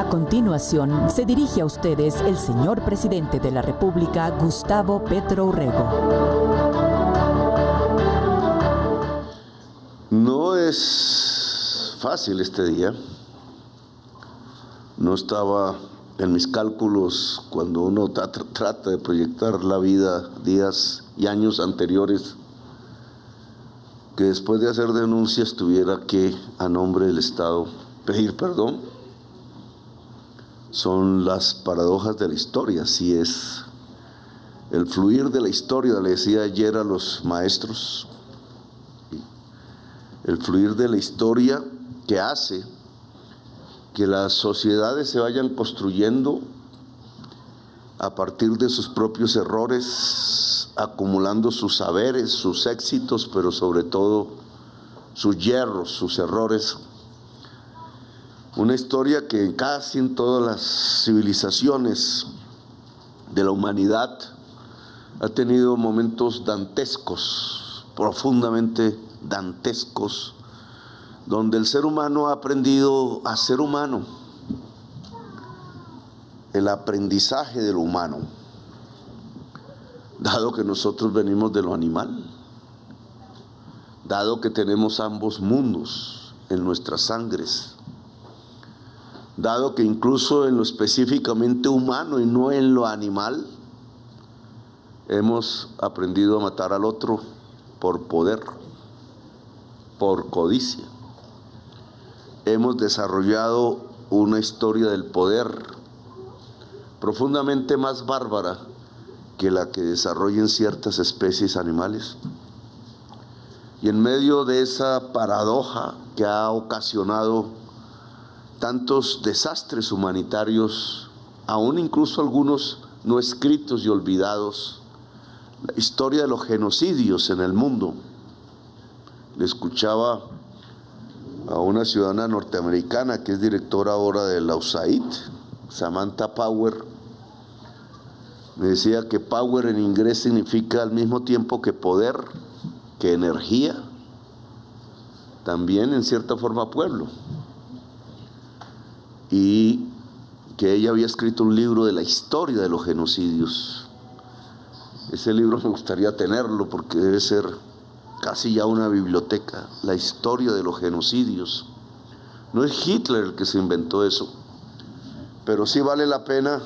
A continuación, se dirige a ustedes el señor presidente de la República, Gustavo Petro Urrego. No es fácil este día. No estaba en mis cálculos cuando uno trata de proyectar la vida días y años anteriores, que después de hacer denuncias tuviera que, a nombre del Estado, pedir perdón. Son las paradojas de la historia, así es. El fluir de la historia, le decía ayer a los maestros, el fluir de la historia que hace que las sociedades se vayan construyendo a partir de sus propios errores, acumulando sus saberes, sus éxitos, pero sobre todo sus yerros, sus errores. Una historia que casi en todas las civilizaciones de la humanidad ha tenido momentos dantescos, profundamente dantescos, donde el ser humano ha aprendido a ser humano, el aprendizaje de lo humano, dado que nosotros venimos de lo animal, dado que tenemos ambos mundos en nuestras sangres, dado que incluso en lo específicamente humano y no en lo animal, hemos aprendido a matar al otro por poder, por codicia. Hemos desarrollado una historia del poder profundamente más bárbara que la que desarrollan ciertas especies animales. Y en medio de esa paradoja que ha ocasionado tantos desastres humanitarios, aún incluso algunos no escritos y olvidados, la historia de los genocidios en el mundo. Le escuchaba a una ciudadana norteamericana que es directora ahora de la USAID, Samantha Power. Me decía que power en inglés significa al mismo tiempo que poder, que energía, también en cierta forma pueblo. Y que ella había escrito un libro de la historia de los genocidios. Ese libro me gustaría tenerlo porque debe ser casi ya una biblioteca, la historia de los genocidios. No es Hitler el que se inventó eso, pero sí vale la pena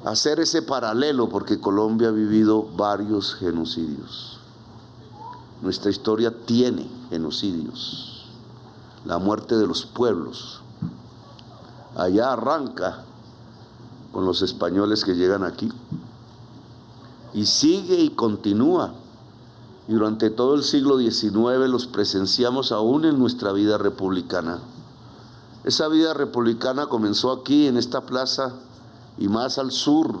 hacer ese paralelo porque Colombia ha vivido varios genocidios. Nuestra historia tiene genocidios, la muerte de los pueblos. Allá arranca con los españoles que llegan aquí y sigue y continúa. Y durante todo el siglo XIX los presenciamos aún en nuestra vida republicana. Esa vida republicana comenzó aquí en esta plaza y más al sur,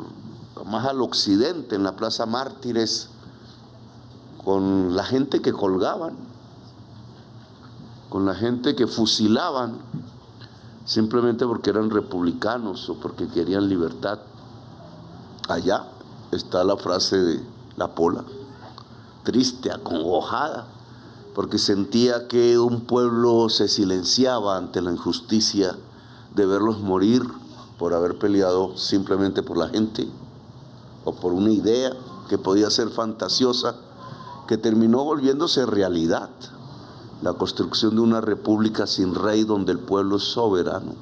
más al occidente, en la Plaza Mártires, con la gente que colgaban, con la gente que fusilaban, simplemente porque eran republicanos o porque querían libertad. Allá está la frase de La Pola, triste, acongojada, porque sentía que un pueblo se silenciaba ante la injusticia de verlos morir por haber peleado simplemente por la gente o por una idea que podía ser fantasiosa, que terminó volviéndose realidad. La construcción de una república sin rey donde el pueblo es soberano.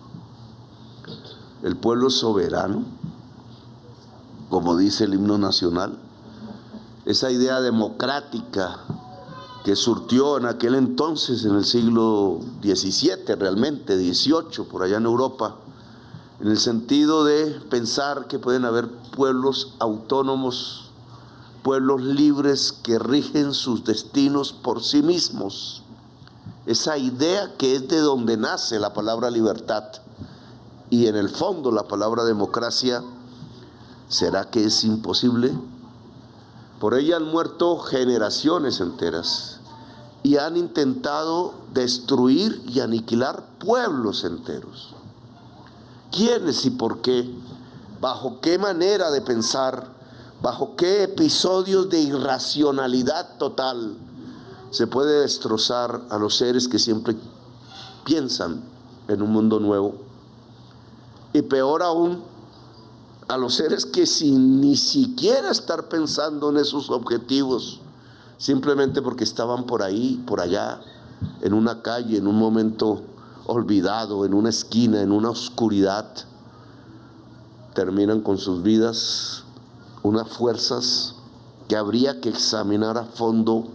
El pueblo es soberano, como dice el himno nacional. Esa idea democrática que surtió en aquel entonces, en el siglo XVII, realmente, XVIII, por allá en Europa, en el sentido de pensar que pueden haber pueblos autónomos, pueblos libres que rigen sus destinos por sí mismos. Esa idea que es de donde nace la palabra libertad y en el fondo la palabra democracia, ¿será que es imposible? Por ella han muerto generaciones enteras y han intentado destruir y aniquilar pueblos enteros. ¿Quiénes y por qué? ¿Bajo qué manera de pensar? ¿Bajo qué episodios de irracionalidad total se puede destrozar a los seres que siempre piensan en un mundo nuevo? Y peor aún, a los seres que sin ni siquiera estar pensando en esos objetivos, simplemente porque estaban por ahí, por allá, en una calle, en un momento olvidado, en una esquina, en una oscuridad, terminan con sus vidas unas fuerzas que habría que examinar a fondo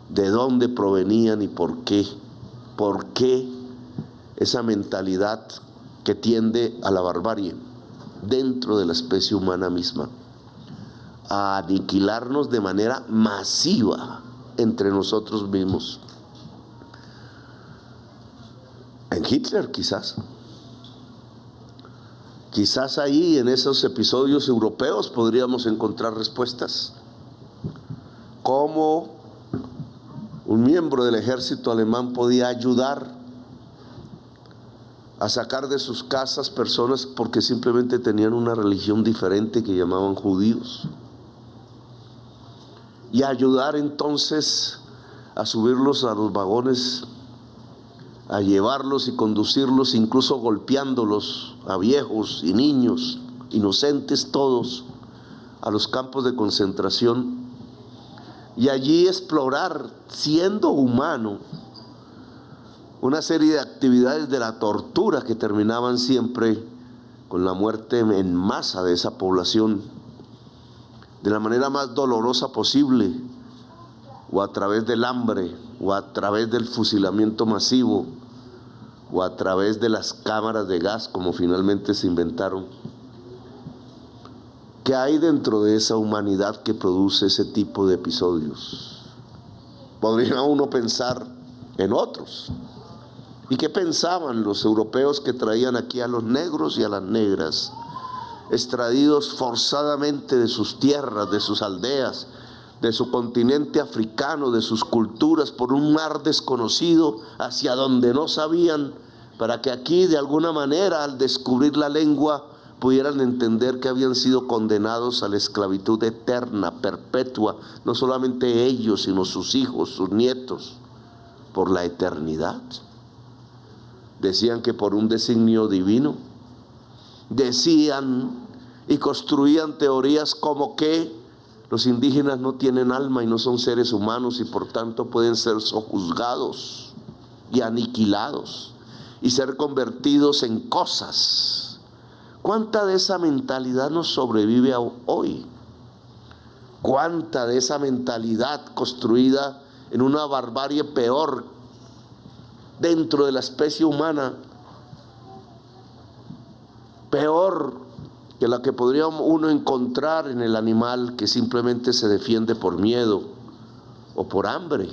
de dónde provenían y por qué esa mentalidad que tiende a la barbarie dentro de la especie humana misma, a aniquilarnos de manera masiva entre nosotros mismos. En Hitler quizás ahí en esos episodios europeos podríamos encontrar respuestas. ¿Cómo un miembro del ejército alemán podía ayudar a sacar de sus casas personas porque simplemente tenían una religión diferente que llamaban judíos? Y ayudar entonces a subirlos a los vagones, a llevarlos y conducirlos, incluso golpeándolos, a viejos y niños, inocentes todos, a los campos de concentración, y allí explorar, siendo humano, una serie de actividades de la tortura que terminaban siempre con la muerte en masa de esa población, de la manera más dolorosa posible, o a través del hambre, o a través del fusilamiento masivo, o a través de las cámaras de gas, como finalmente se inventaron. ¿Qué hay dentro de esa humanidad que produce ese tipo de episodios? Podría uno pensar en otros. ¿Y qué pensaban los europeos que traían aquí a los negros y a las negras, extraídos forzadamente de sus tierras, de sus aldeas, de su continente africano, de sus culturas, por un mar desconocido hacia donde no sabían, para que aquí de alguna manera, al descubrir la lengua, pudieran entender que habían sido condenados a la esclavitud eterna, perpetua, no solamente ellos, sino sus hijos, sus nietos, por la eternidad? Decían que por un designio divino, decían y construían teorías como que los indígenas no tienen alma y no son seres humanos y por tanto pueden ser sojuzgados y aniquilados y ser convertidos en cosas. ¿Cuánta de esa mentalidad nos sobrevive hoy? ¿Cuánta de esa mentalidad construida en una barbarie peor dentro de la especie humana, peor que la que podría uno encontrar en el animal que simplemente se defiende por miedo o por hambre,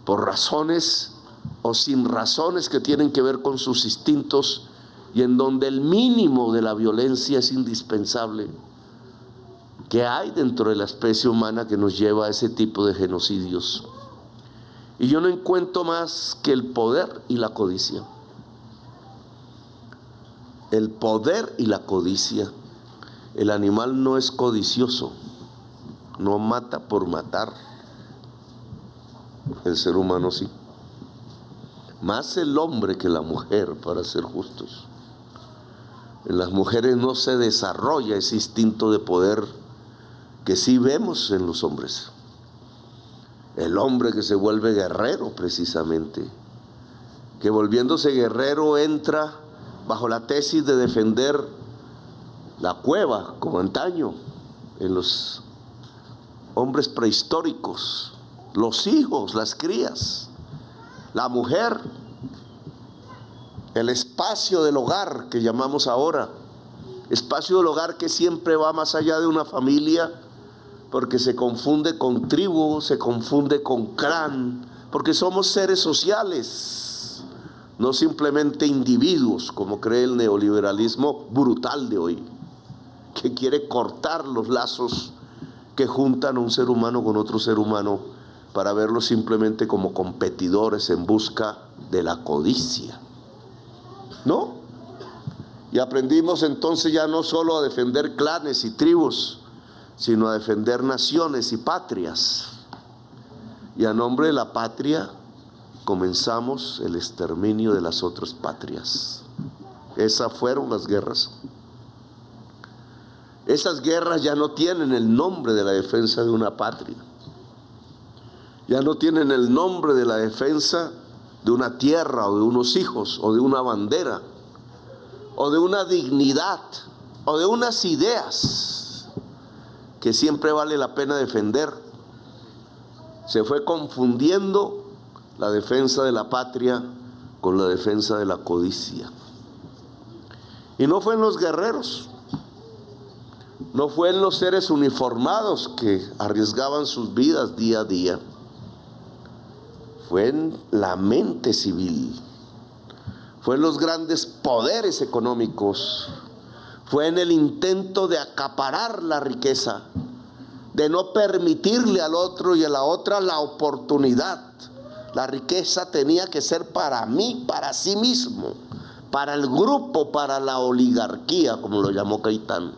por razones o sin razones que tienen que ver con sus instintos, y en donde el mínimo de la violencia es indispensable? ¿Qué hay dentro de la especie humana que nos lleva a ese tipo de genocidios? Y yo no encuentro más que el poder y la codicia. El poder y la codicia. El animal no es codicioso, no mata por matar. El ser humano sí. Más el hombre que la mujer, para ser justos. En las mujeres no se desarrolla ese instinto de poder que sí vemos en los hombres. El hombre que se vuelve guerrero precisamente, que volviéndose guerrero entra bajo la tesis de defender la cueva, como antaño, en los hombres prehistóricos, los hijos, las crías, la mujer, el espacio del hogar que llamamos ahora, espacio del hogar que siempre va más allá de una familia, porque se confunde con tribu, se confunde con clan, porque somos seres sociales, no simplemente individuos, como cree el neoliberalismo brutal de hoy, que quiere cortar los lazos que juntan a un ser humano con otro ser humano para verlos simplemente como competidores en busca de la codicia. ¿No? Y aprendimos entonces ya no solo a defender clanes y tribus, sino a defender naciones y patrias. Y a nombre de la patria comenzamos el exterminio de las otras patrias. Esas fueron las guerras. Esas guerras ya no tienen el nombre de la defensa de una patria. Ya no tienen el nombre de la defensa de una tierra o de unos hijos o de una bandera o de una dignidad o de unas ideas que siempre vale la pena defender. Se fue confundiendo la defensa de la patria con la defensa de la codicia. Y no fue en los guerreros, no fue en los seres uniformados que arriesgaban sus vidas día a día. Fue en la mente civil, fue en los grandes poderes económicos, fue en el intento de acaparar la riqueza, de no permitirle al otro y a la otra la oportunidad. La riqueza tenía que ser para mí, para sí mismo, para el grupo, para la oligarquía, como lo llamó Caitán.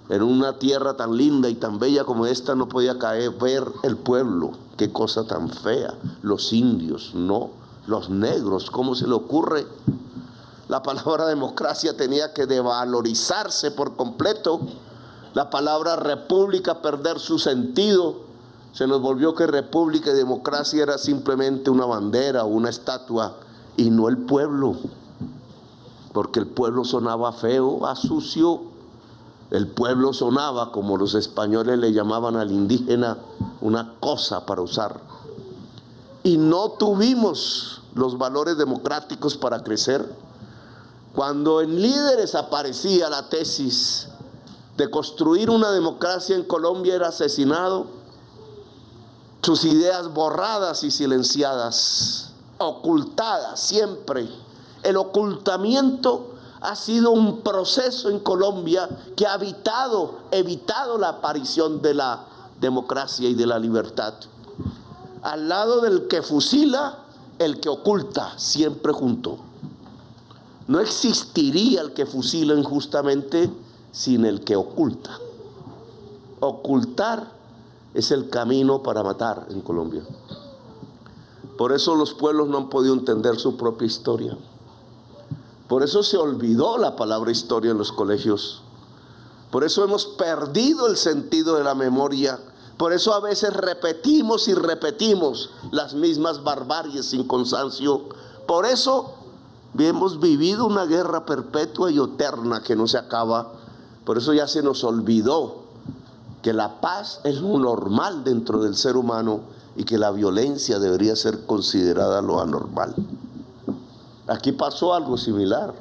En una tierra tan linda y tan bella como esta no podía ver el pueblo. Qué cosa tan fea. Los indios, no. Los negros, ¿cómo se le ocurre? La palabra democracia tenía que devalorizarse por completo. La palabra república perder su sentido. Se nos volvió que república y democracia era simplemente una bandera o una estatua y no el pueblo. Porque el pueblo sonaba feo, a sucio. El pueblo sonaba, como los españoles le llamaban al indígena, una cosa para usar. Y no tuvimos los valores democráticos para crecer. Cuando en Líderes aparecía la tesis de construir una democracia en Colombia, era asesinado, sus ideas borradas y silenciadas, ocultadas siempre. El ocultamiento ha sido un proceso en Colombia que ha evitado la aparición de la democracia y de la libertad. Al lado del que fusila, el que oculta, siempre junto. No existiría el que fusila injustamente sin el que oculta. Ocultar es el camino para matar en Colombia. Por eso los pueblos no han podido entender su propia historia. Por eso se olvidó la palabra historia en los colegios. Por eso hemos perdido el sentido de la memoria. Por eso a veces repetimos y repetimos las mismas barbaries sin cansancio. Por eso hemos vivido una guerra perpetua y eterna que no se acaba. Por eso ya se nos olvidó que la paz es lo normal dentro del ser humano y que la violencia debería ser considerada lo anormal. Aquí pasó algo similar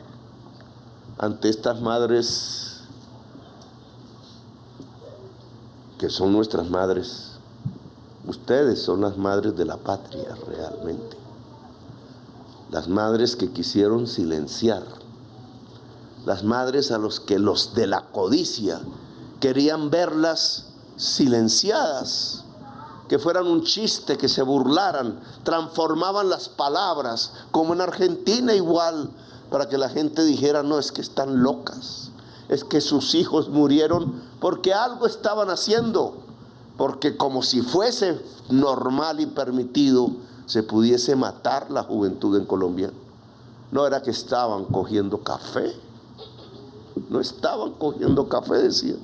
ante estas madres que son nuestras madres. Ustedes son las madres de la patria realmente. Las madres que quisieron silenciar. Las madres a los que los de la codicia querían verlas silenciadas, que fueran un chiste, que se burlaran, transformaban las palabras, como en Argentina igual, para que la gente dijera, no, es que están locas, es que sus hijos murieron porque algo estaban haciendo, porque como si fuese normal y permitido, se pudiese matar la juventud en Colombia. No era que estaban cogiendo café, no estaban cogiendo café, decían.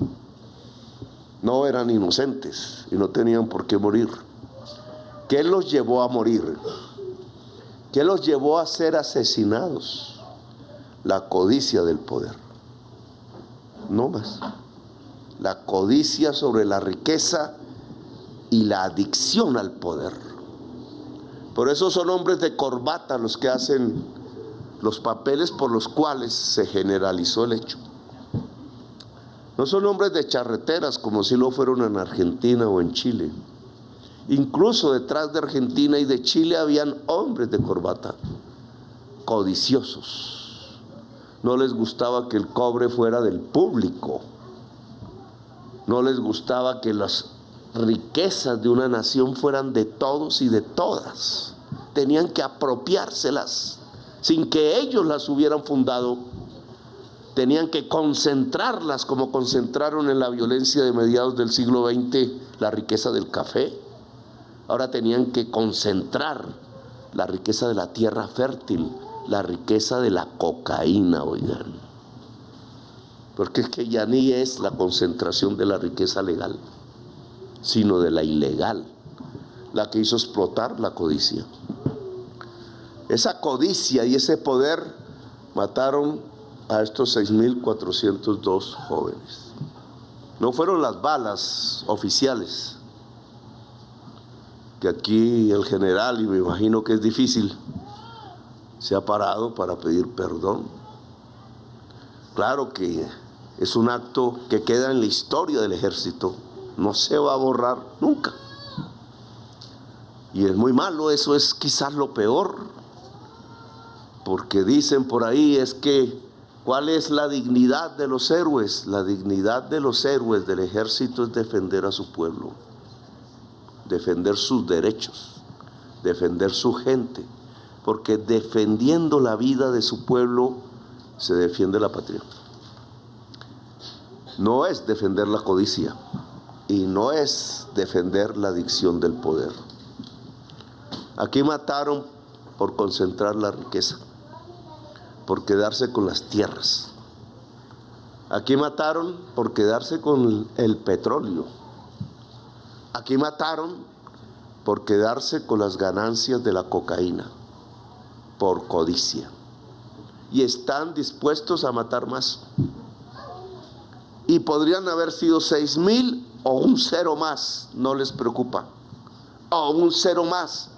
No, eran inocentes y no tenían por qué morir. ¿Qué los llevó a morir? ¿Qué los llevó a ser asesinados? La codicia del poder. No más. La codicia sobre la riqueza y la adicción al poder. Por eso son hombres de corbata los que hacen los papeles por los cuales se generalizó el hecho. No son hombres de charreteras como si lo fueron en Argentina o en Chile. Incluso detrás de Argentina y de Chile habían hombres de corbata, codiciosos. No les gustaba que el cobre fuera del público. No les gustaba que las riquezas de una nación fueran de todos y de todas. Tenían que apropiárselas sin que ellos las hubieran fundado. Tenían que concentrarlas como concentraron en la violencia de mediados del siglo XX la riqueza del café. Ahora tenían que concentrar la riqueza de la tierra fértil, la riqueza de la cocaína, oigan. Porque es que ya ni es la concentración de la riqueza legal, sino de la ilegal, la que hizo explotar la codicia. Esa codicia y ese poder mataron a estos 6.402 jóvenes. No fueron las balas oficiales, que aquí el general, y me imagino que es difícil, se ha parado para pedir perdón. Claro que es un acto que queda en la historia del ejército, no se va a borrar nunca. Y es muy malo, eso es quizás lo peor, porque dicen por ahí es que ¿cuál es la dignidad de los héroes? La dignidad de los héroes del ejército es defender a su pueblo, defender sus derechos, defender su gente, porque defendiendo la vida de su pueblo se defiende la patria. No es defender la codicia y no es defender la adicción del poder. Aquí mataron por concentrar la riqueza, por quedarse con las tierras. Aquí mataron por quedarse con el petróleo. Aquí mataron por quedarse con las ganancias de la cocaína, por codicia. Y están dispuestos a matar más. Y podrían haber sido 6.000 o un cero más, no les preocupa. O un cero más,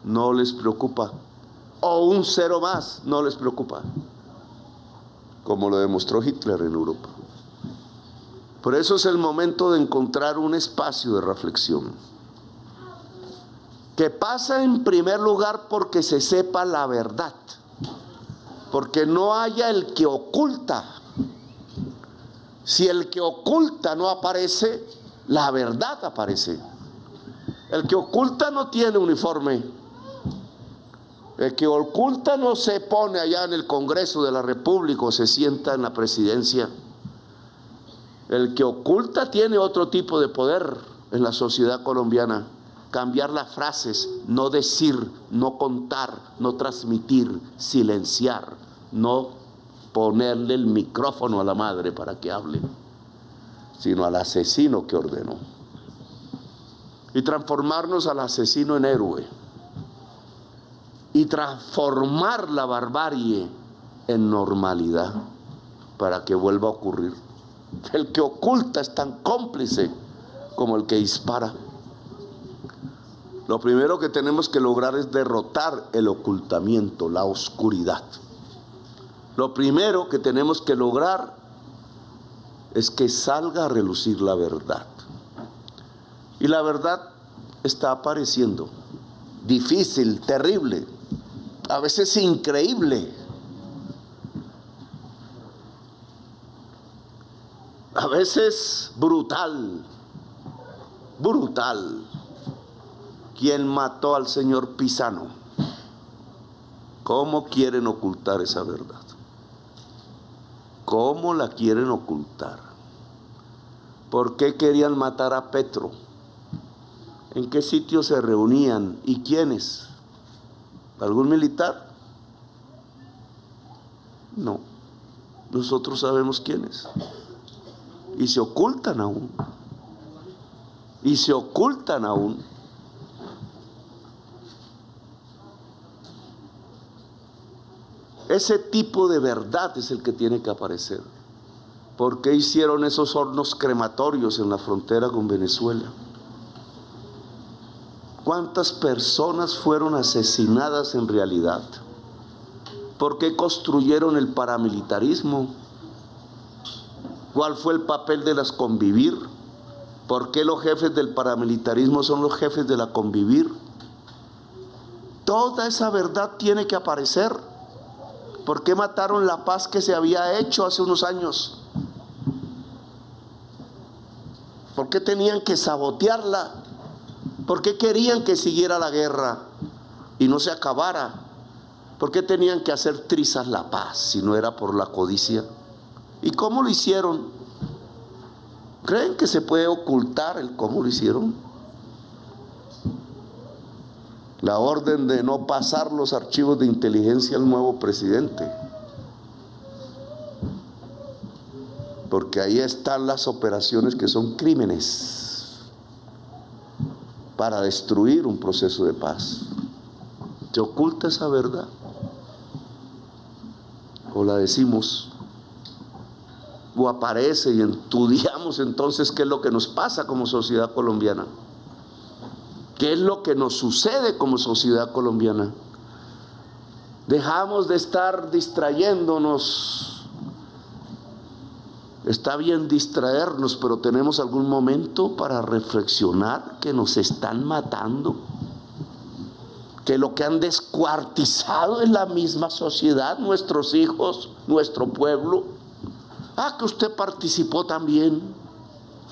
no les preocupa. O un cero más, no les preocupa. Como lo demostró Hitler en Europa. Por eso es el momento de encontrar un espacio de reflexión. Que pasa en primer lugar porque se sepa la verdad. Porque no haya el que oculta. Si el que oculta no aparece, la verdad aparece. El que oculta no tiene uniforme. El que oculta no se pone allá en el Congreso de la República o se sienta en la presidencia. El que oculta tiene otro tipo de poder en la sociedad colombiana. Cambiar las frases, no decir, no contar, no transmitir, silenciar, no ponerle el micrófono a la madre para que hable, sino al asesino que ordenó. Y transformarnos al asesino en héroe. Y transformar la barbarie en normalidad para que vuelva a ocurrir. El que oculta es tan cómplice como el que dispara. Lo primero que tenemos que lograr es derrotar el ocultamiento, la oscuridad. Lo primero que tenemos que lograr es que salga a relucir la verdad. Y la verdad está apareciendo. Difícil, terrible, a veces increíble. A veces brutal. ¿Quién mató al señor Pisano? ¿Cómo quieren ocultar esa verdad? ¿Cómo la quieren ocultar? ¿Por qué querían matar a Petro? ¿En qué sitio se reunían? ¿Y quiénes? ¿Algún militar? No. Nosotros sabemos quiénes. Y se ocultan aún. Ese tipo de verdad es el que tiene que aparecer. ¿Por qué hicieron esos hornos crematorios en la frontera con Venezuela? ¿Cuántas personas fueron asesinadas en realidad? ¿Por qué construyeron el paramilitarismo? ¿Cuál fue el papel de las convivir? ¿Por qué los jefes del paramilitarismo son los jefes de la convivir? Toda esa verdad tiene que aparecer. ¿Por qué mataron la paz que se había hecho hace unos años? ¿Por qué tenían que sabotearla? ¿Por qué querían que siguiera la guerra y no se acabara? ¿Por qué tenían que hacer trizas la paz si no era por la codicia? ¿Y cómo lo hicieron? ¿Creen que se puede ocultar el cómo lo hicieron? la orden de no pasar los archivos de inteligencia al nuevo presidente, porque ahí están las operaciones que son crímenes para destruir un proceso de paz. ¿Se oculta esa verdad? ¿O la decimos? ¿O aparece y estudiamos entonces qué es lo que nos pasa como sociedad colombiana? ¿Qué es lo que nos sucede como sociedad colombiana? Dejamos de estar distrayéndonos. Está bien distraernos, pero tenemos algún momento para reflexionar que nos están matando, que lo que han descuartizado es la misma sociedad, nuestros hijos, nuestro pueblo. Que usted participó también.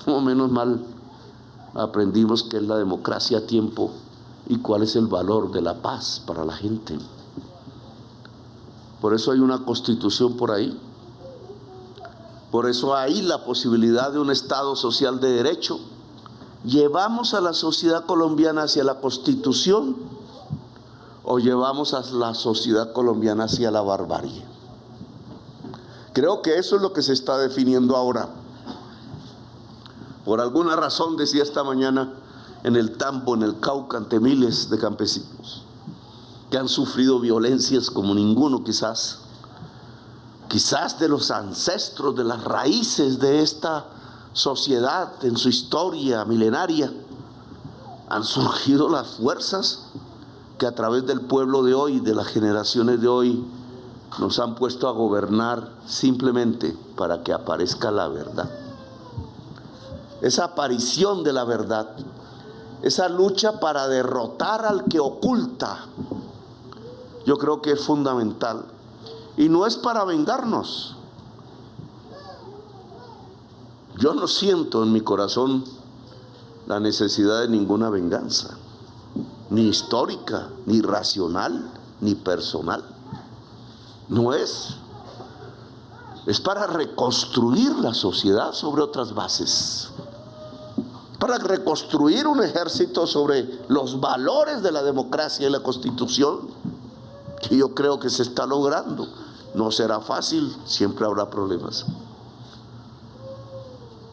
O menos mal aprendimos qué es la democracia a tiempo y cuál es el valor de la paz para la gente. Por eso hay una constitución por ahí. Por eso hay la posibilidad de un Estado social de derecho. ¿Llevamos a la sociedad colombiana hacia la Constitución o llevamos a la sociedad colombiana hacia la barbarie? Creo que eso es lo que se está definiendo ahora. Por alguna razón, decía esta mañana, en el Tambo, en el Cauca, ante miles de campesinos que han sufrido violencias como ninguno quizás de los ancestros, de las raíces de esta sociedad en su historia milenaria, han surgido las fuerzas que a través del pueblo de hoy, de las generaciones de hoy, nos han puesto a gobernar simplemente para que aparezca la verdad. Esa aparición de la verdad, esa lucha para derrotar al que oculta, yo creo que es fundamental. Y no es para vengarnos. Yo no siento en mi corazón la necesidad de ninguna venganza, ni histórica, ni racional, ni personal. No es. Es para reconstruir la sociedad sobre otras bases, para reconstruir un ejército sobre los valores de la democracia y la Constitución, que yo creo que se está logrando. No será fácil, siempre habrá problemas.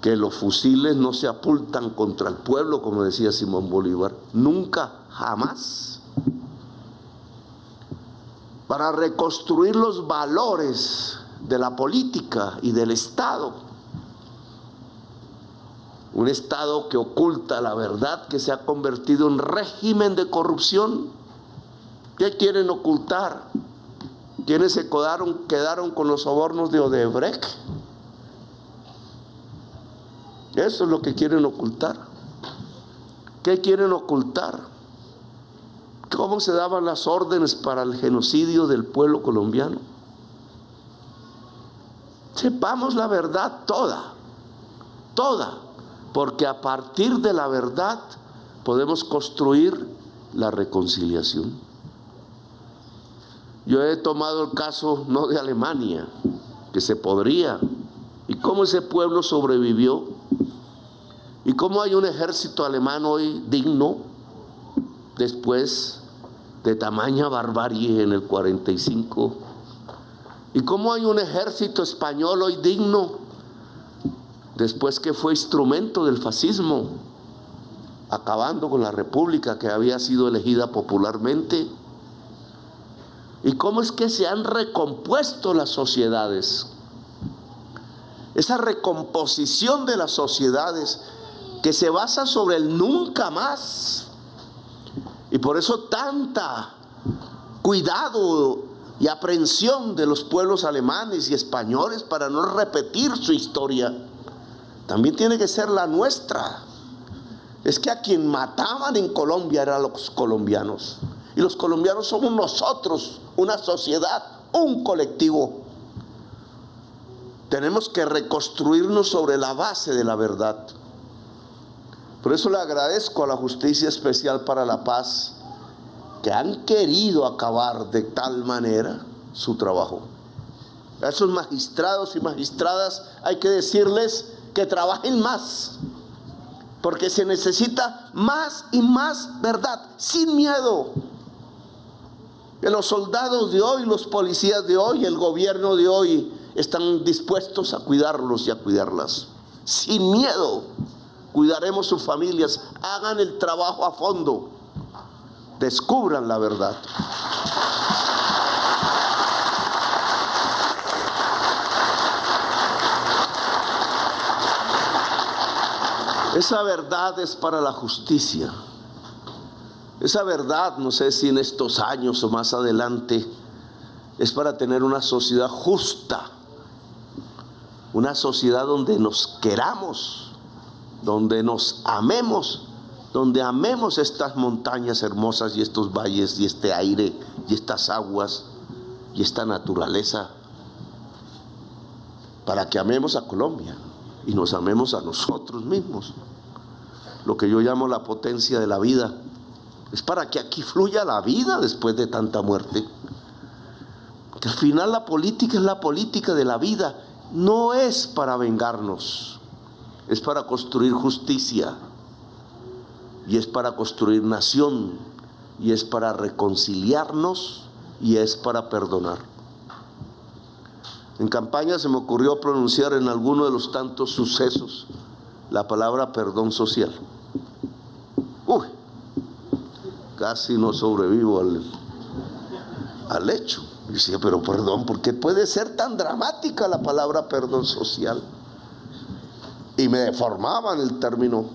Que los fusiles no se apuntan contra el pueblo, como decía Simón Bolívar, nunca, jamás. Para reconstruir los valores de la política y del Estado. Un Estado que oculta la verdad, que se ha convertido en régimen de corrupción. ¿Qué quieren ocultar? ¿Quiénes se quedaron con los sobornos de Odebrecht? Eso es lo que quieren ocultar. ¿Qué quieren ocultar? ¿Cómo se daban las órdenes para el genocidio del pueblo colombiano? Sepamos la verdad toda, porque a partir de la verdad podemos construir la reconciliación. Yo he tomado el caso no de Alemania, que se podría, y cómo ese pueblo sobrevivió, y cómo hay un ejército alemán hoy digno, después de tamaña barbarie en el 45, y cómo hay un ejército español hoy digno, después que fue instrumento del fascismo, acabando con la república que había sido elegida popularmente. ¿Y cómo es que se han recompuesto las sociedades? Esa recomposición de las sociedades que se basa sobre el nunca más. Y por eso tanta cuidado y aprehensión de los pueblos alemanes y españoles para no repetir su historia. También tiene que ser la nuestra. Es que a quien mataban en Colombia eran los colombianos. Y los colombianos somos nosotros, una sociedad, un colectivo. Tenemos que reconstruirnos sobre la base de la verdad. Por eso le agradezco a la Justicia Especial para la Paz que han querido acabar de tal manera su trabajo. A esos magistrados y magistradas hay que decirles que trabajen más, porque se necesita más y más verdad, sin miedo. Que los soldados de hoy, los policías de hoy, el gobierno de hoy están dispuestos a cuidarlos y a cuidarlas. Sin miedo, cuidaremos sus familias. Hagan el trabajo a fondo. Descubran la verdad. Esa verdad es para la justicia. Esa verdad, no sé si en estos años o más adelante, es para tener una sociedad justa, una sociedad donde nos queramos, donde nos amemos, donde amemos estas montañas hermosas y estos valles y este aire y estas aguas y esta naturaleza, para que amemos a Colombia y nos amemos a nosotros mismos. Lo que yo llamo la potencia de la vida es para que aquí fluya la vida después de tanta muerte. Que al final la política es la política de la vida, no es para vengarnos, es para construir justicia, y es para construir nación, y es para reconciliarnos, y es para perdonar. En campaña se me ocurrió pronunciar en alguno de los tantos sucesos la palabra perdón social. Uy, casi no sobrevivo al hecho. Y decía, pero perdón, ¿por qué puede ser tan dramática la palabra perdón social? Y me deformaban el término.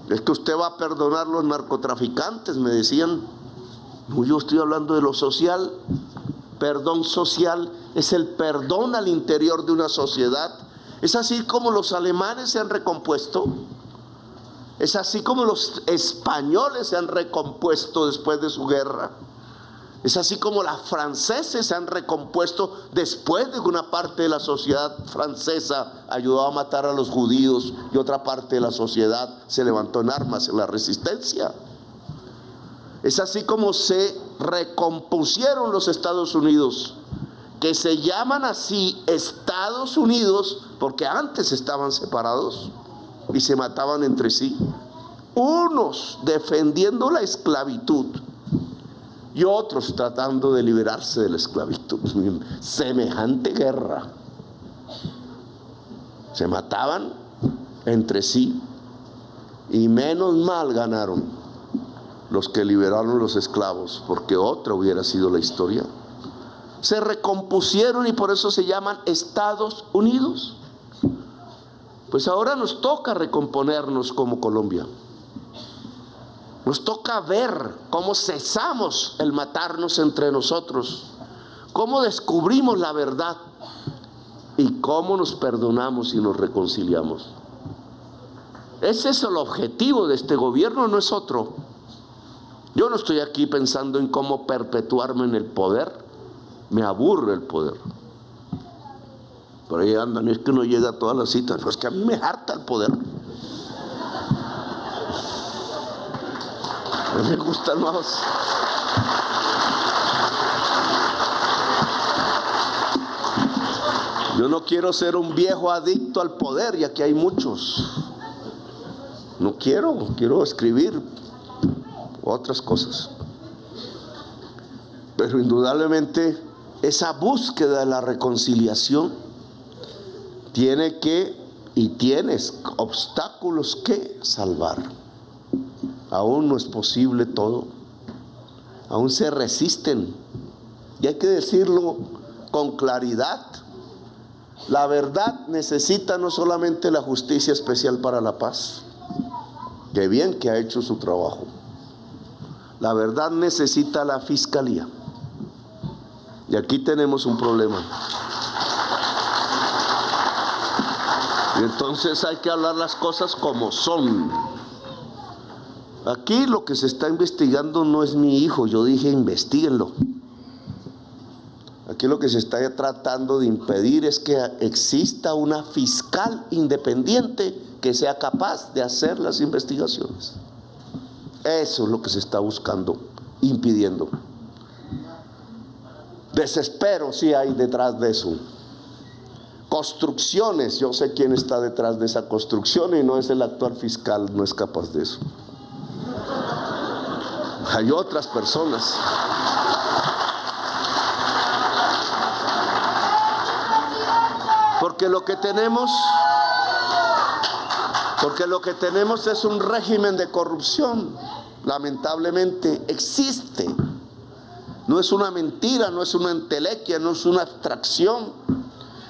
Es que usted va a perdonar a los narcotraficantes, me decían. No, yo estoy hablando de lo social. Perdón social es el perdón al interior de una sociedad. Es así como los alemanes se han recompuesto. Es así como los españoles se han recompuesto después de su guerra. Es así como los franceses se han recompuesto después de que una parte de la sociedad francesa ayudó a matar a los judíos y otra parte de la sociedad se levantó en armas en la resistencia. Es así como se recompusieron los Estados Unidos, que se llaman así Estados Unidos porque antes estaban separados y se mataban entre sí, unos defendiendo la esclavitud y otros tratando de liberarse de la esclavitud. Semejante guerra. Se mataban entre sí y menos mal ganaron los que liberaron los esclavos, porque otra hubiera sido la historia. Se recompusieron y por eso se llaman Estados Unidos. Pues ahora nos toca recomponernos como Colombia. Nos toca ver cómo cesamos el matarnos entre nosotros, cómo descubrimos la verdad y cómo nos perdonamos y nos reconciliamos. Ese es el objetivo de este gobierno, no es otro. Yo no estoy aquí pensando en cómo perpetuarme en el poder, me aburre el poder. Por ahí andan, es que no llega a todas las citas, pero es que a mí me harta el poder. Me gustan más. Yo no quiero ser un viejo adicto al poder, y aquí hay muchos. No quiero escribir otras cosas. Pero indudablemente esa búsqueda de la reconciliación tiene que y tienes obstáculos que salvar. Aún no es posible todo, aún se resisten, y hay que decirlo con claridad. La verdad necesita no solamente la Justicia Especial para la Paz, que bien que ha hecho su trabajo. La verdad necesita la Fiscalía, y aquí tenemos un problema. Y entonces hay que hablar las cosas como son. Aquí lo que se está investigando no es mi hijo, yo dije investíguenlo. Aquí lo que se está tratando de impedir es que exista una fiscal independiente que sea capaz de hacer las investigaciones. Eso es lo que se está buscando, impidiendo. Desespero sí hay detrás de eso. Construcciones, yo sé quién está detrás de esa construcción y no es el actual fiscal, no es capaz de eso. Hay otras personas. Porque lo que tenemos es un régimen de corrupción. Lamentablemente existe. No es una mentira, no es una entelequia, no es una abstracción.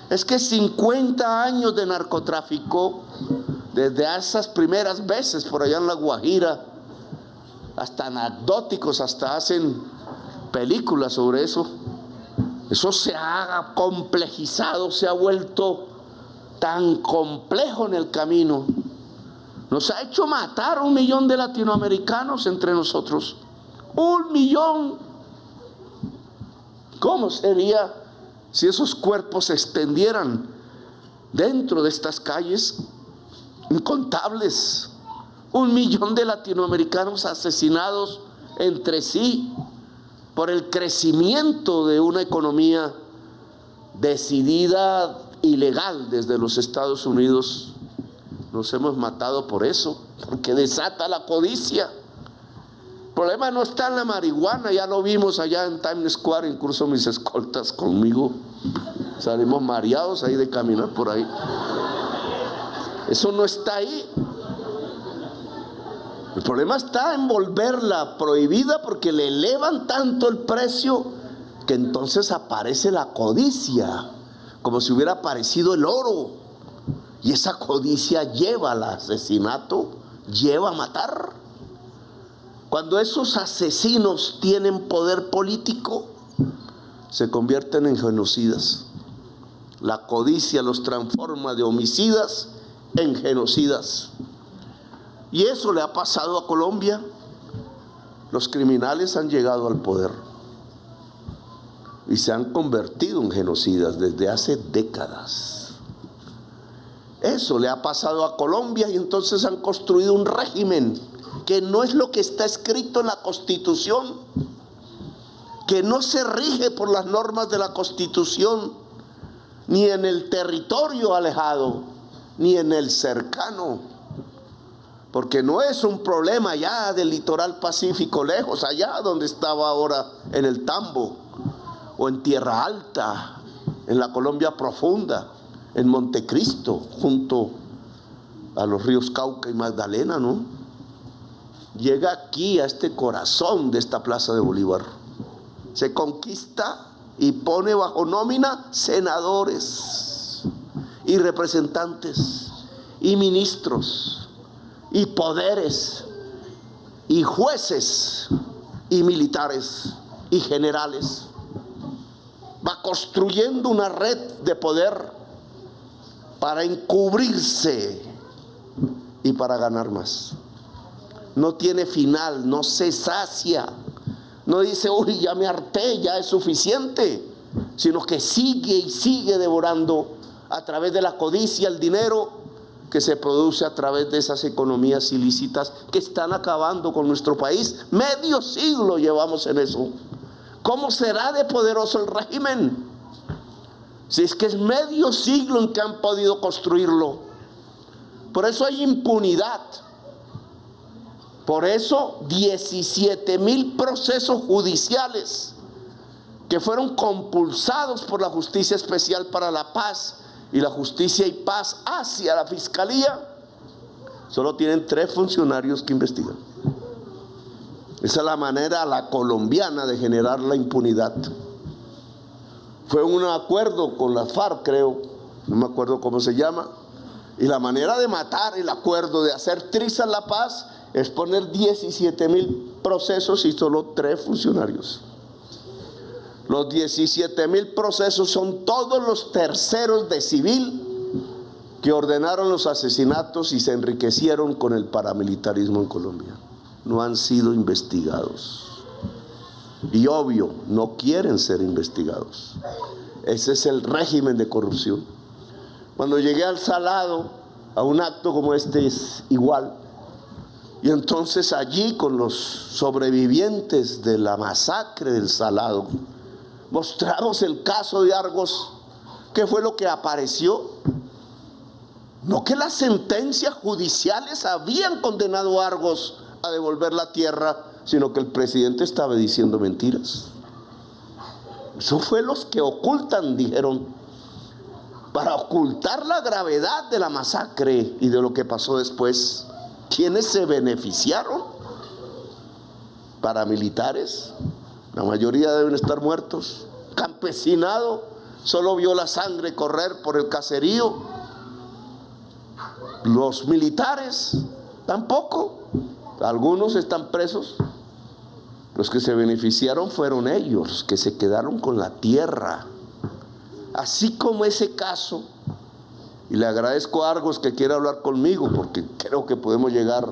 Es que 50 años de narcotráfico, desde esas primeras veces por allá en La Guajira, hasta anecdóticos, hasta hacen películas sobre eso. Eso se ha complejizado, se ha vuelto tan complejo en el camino. Nos ha hecho matar 1 millón de latinoamericanos entre nosotros. 1 millón. ¿Cómo sería si esos cuerpos se extendieran dentro de estas calles? Incontables. 1 millón de latinoamericanos asesinados entre sí por el crecimiento de una economía decidida y legal desde los Estados Unidos. Nos hemos matado por eso, porque desata la codicia. El problema no está en la marihuana, ya lo vimos allá en Times Square, incluso mis escoltas conmigo. Salimos mareados ahí de caminar por ahí. Eso no está ahí. El problema está en volverla prohibida porque le elevan tanto el precio que entonces aparece la codicia, como si hubiera aparecido el oro. Y esa codicia lleva al asesinato, lleva a matar. Cuando esos asesinos tienen poder político, se convierten en genocidas. La codicia los transforma de homicidas en genocidas. Y eso le ha pasado a Colombia. Los criminales han llegado al poder y se han convertido en genocidas desde hace décadas. Eso le ha pasado a Colombia y entonces han construido un régimen que no es lo que está escrito en la Constitución, que no se rige por las normas de la Constitución, ni en el territorio alejado, ni en el cercano. Porque no es un problema allá del litoral pacífico, lejos, allá donde estaba ahora en el Tambo, o en Tierra Alta, en la Colombia profunda, en Montecristo, junto a los ríos Cauca y Magdalena, ¿no? Llega aquí, a este corazón de esta Plaza de Bolívar. Se conquista y pone bajo nómina senadores y representantes y ministros y poderes y jueces y militares y generales. Va construyendo una red de poder para encubrirse y para ganar más. No tiene final, no se sacia, no dice, uy, ya me harté, ya es suficiente, sino que sigue y sigue devorando a través de la codicia el dinero que se produce a través de esas economías ilícitas que están acabando con nuestro país. Medio siglo llevamos en eso. ¿Cómo será de poderoso el régimen? Si es que es medio siglo en que han podido construirlo. Por eso hay impunidad. Por eso 17,000 procesos judiciales que fueron compulsados por la Justicia Especial para la Paz y la Justicia y Paz hacia la Fiscalía, solo tienen 3 funcionarios que investigan. Esa es la manera, la colombiana, de generar la impunidad. Fue un acuerdo con la FARC, creo, no me acuerdo cómo se llama, y la manera de matar el acuerdo, de hacer trizas la paz, es poner 17,000 procesos y solo 3 funcionarios. Los 17,000 procesos son todos los terceros de civil que ordenaron los asesinatos y se enriquecieron con el paramilitarismo en Colombia. No han sido investigados. Y obvio, no quieren ser investigados. Ese es el régimen de corrupción. Cuando llegué al Salado, a un acto como este es igual. Y entonces allí, con los sobrevivientes de la masacre del Salado, mostramos el caso de Argos. ¿Qué fue lo que apareció? No que las sentencias judiciales habían condenado a Argos a devolver la tierra, sino que el presidente estaba diciendo mentiras. Eso fue los que ocultan, dijeron. para ocultar la gravedad de la masacre y de lo que pasó después. ¿Quiénes se beneficiaron? Paramilitares, la mayoría deben estar muertos. Campesinado, solo vio la sangre correr por el caserío. Los militares, tampoco. Algunos están presos. Los que se beneficiaron fueron ellos, que se quedaron con la tierra. Así como ese caso, y le agradezco a Argos que quiera hablar conmigo, porque creo que podemos llegar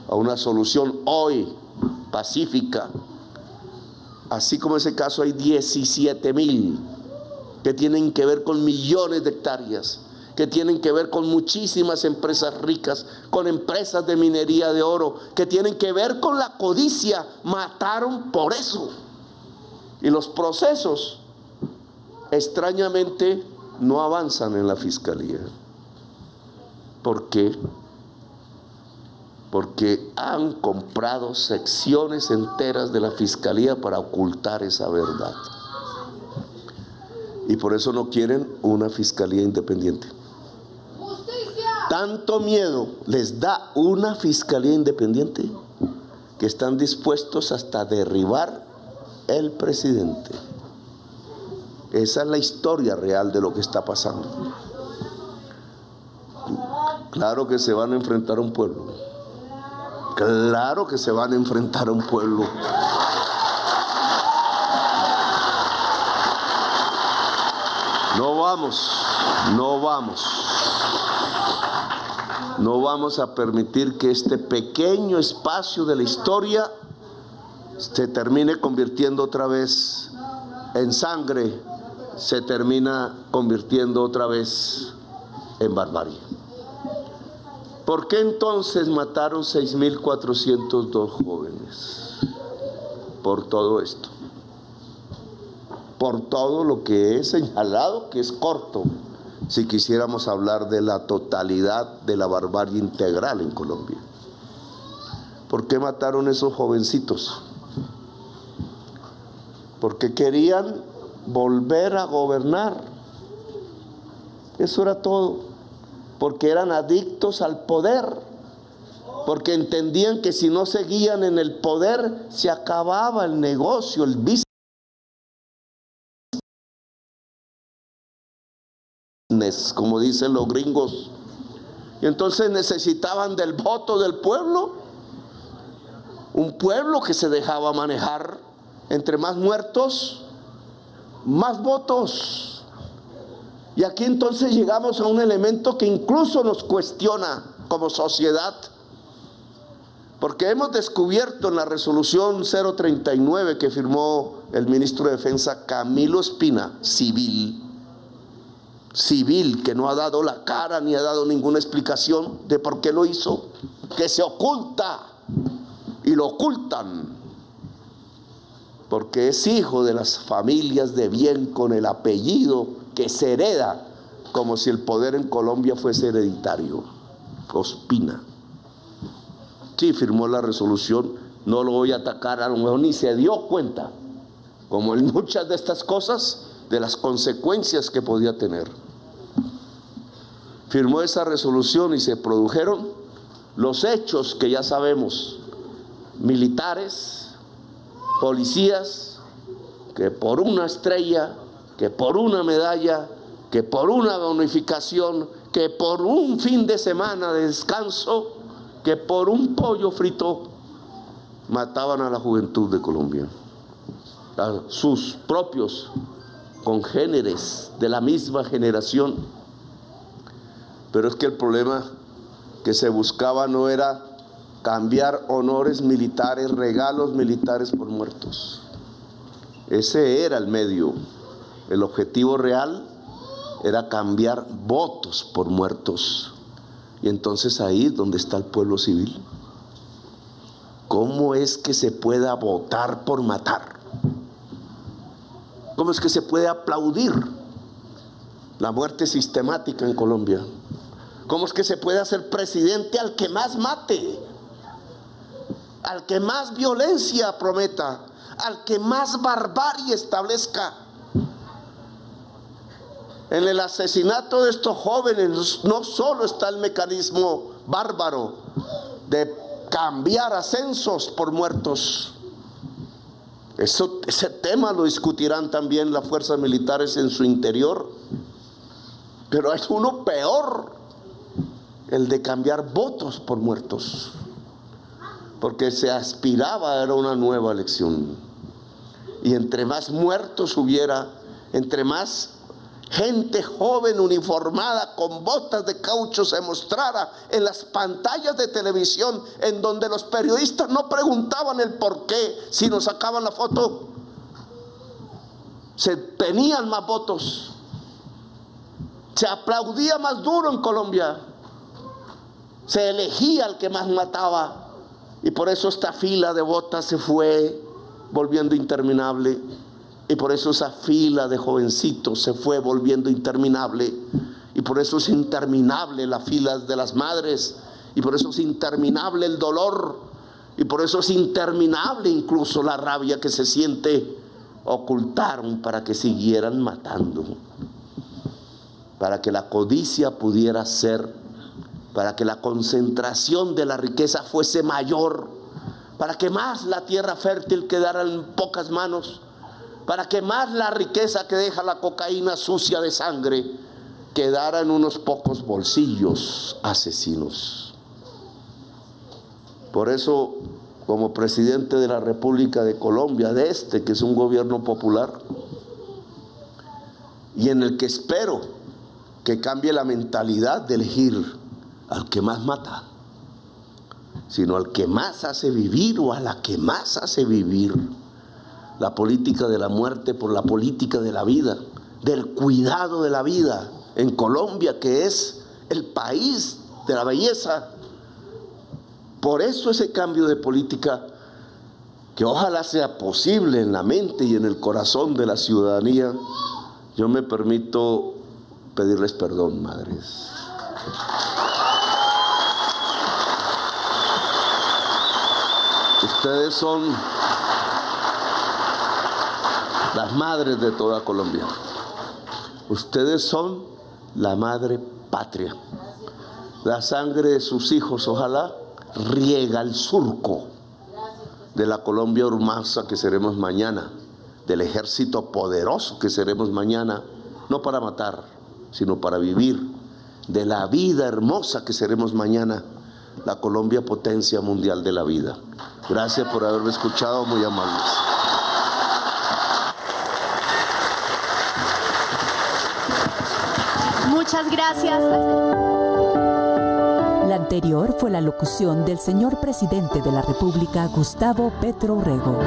a una solución hoy, pacífica. Así como ese caso hay 17,000 que tienen que ver con millones de hectáreas, que tienen que ver con muchísimas empresas ricas, con empresas de minería de oro, que tienen que ver con la codicia. Mataron por eso. Y los procesos, extrañamente, no avanzan en la fiscalía. ¿Por qué? Porque han comprado secciones enteras de la fiscalía para ocultar esa verdad. Y por eso no quieren una fiscalía independiente. Tanto miedo les da una fiscalía independiente que están dispuestos hasta derribar el presidente. Esa es la historia real de lo que está pasando. Claro que se van a enfrentar a un pueblo. Claro que se van a enfrentar a un pueblo. No vamos a permitir que este pequeño espacio de la historia se termine convirtiendo otra vez en sangre, se termina convirtiendo otra vez en barbarie. ¿Por qué entonces mataron 6,402 jóvenes? Por todo esto. Por todo lo que he señalado, que es corto, si quisiéramos hablar de la totalidad de la barbarie integral en Colombia. ¿Por qué mataron esos jovencitos? Porque querían volver a gobernar. Eso era todo. Porque eran adictos al poder. Porque entendían que si no seguían en el poder, se acababa el negocio, el business, como dicen los gringos. Y entonces necesitaban del voto del pueblo. Un pueblo que se dejaba manejar. Entre más muertos, más votos. Y aquí entonces llegamos a un elemento que incluso nos cuestiona como sociedad. Porque hemos descubierto en la resolución 039 que firmó el ministro de Defensa Camilo Espina, civil, que no ha dado la cara ni ha dado ninguna explicación de por qué lo hizo, que se oculta y lo ocultan, porque es hijo de las familias de bien con el apellido que se hereda, como si el poder en Colombia fuese hereditario. Ospina. Sí, firmó la resolución, no lo voy a atacar, a lo mejor ni se dio cuenta, como en muchas de estas cosas, de las consecuencias que podía tener. Firmó esa resolución y se produjeron los hechos que ya sabemos: militares, policías, que por una estrella, que por una medalla, que por una bonificación, que por un fin de semana de descanso, que por un pollo frito, mataban a la juventud de Colombia, a sus propios congéneres de la misma generación. Pero es que el problema que se buscaba no era cambiar honores militares, regalos militares por muertos. Ese era el medio. El objetivo real era cambiar votos por muertos. Y entonces ahí es donde está el pueblo civil. ¿Cómo es que se pueda votar por matar? ¿Cómo es que se puede aplaudir la muerte sistemática en Colombia? ¿Cómo es que se puede hacer presidente al que más mate, al que más violencia prometa, al que más barbarie establezca? En el asesinato de estos jóvenes no solo está el mecanismo bárbaro de cambiar ascensos por muertos. Ese tema lo discutirán también las fuerzas militares en su interior. Pero hay uno peor, el de cambiar votos por muertos. Porque se aspiraba a una nueva elección. Y entre más muertos hubiera, entre más gente joven uniformada con botas de caucho se mostrara en las pantallas de televisión, en donde los periodistas no preguntaban el por qué, sino sacaban la foto, se tenían más votos, se aplaudía más duro en Colombia, se elegía al que más mataba, y por eso esta fila de botas se fue volviendo interminable. Y por eso esa fila de jovencitos se fue volviendo interminable. Y por eso es interminable las filas de las madres. Y por eso es interminable el dolor. Y por eso es interminable incluso la rabia que se siente. Ocultaron para que siguieran matando. Para que la codicia pudiera ser. Para que la concentración de la riqueza fuese mayor. Para que más la tierra fértil quedara en pocas manos. Para que más la riqueza que deja la cocaína sucia de sangre quedara en unos pocos bolsillos asesinos. Por eso, como presidente de la República de Colombia, que es un gobierno popular, y en el que espero que cambie la mentalidad de elegir al que más mata, sino al que más hace vivir o a la que más hace vivir. La política de la muerte por la política de la vida, del cuidado de la vida en Colombia, que es el país de la belleza. Por eso ese cambio de política, que ojalá sea posible en la mente y en el corazón de la ciudadanía. Yo me permito pedirles perdón, madres. Ustedes son las madres de toda Colombia. Ustedes son la madre patria. La sangre de sus hijos, ojalá, riega el surco de la Colombia hermosa que seremos mañana, del ejército poderoso que seremos mañana, no para matar, sino para vivir, de la vida hermosa que seremos mañana, la Colombia potencia mundial de la vida. Gracias por haberme escuchado, muy amables. Muchas gracias. La anterior fue la locución del señor presidente de la República, Gustavo Petro Urrego.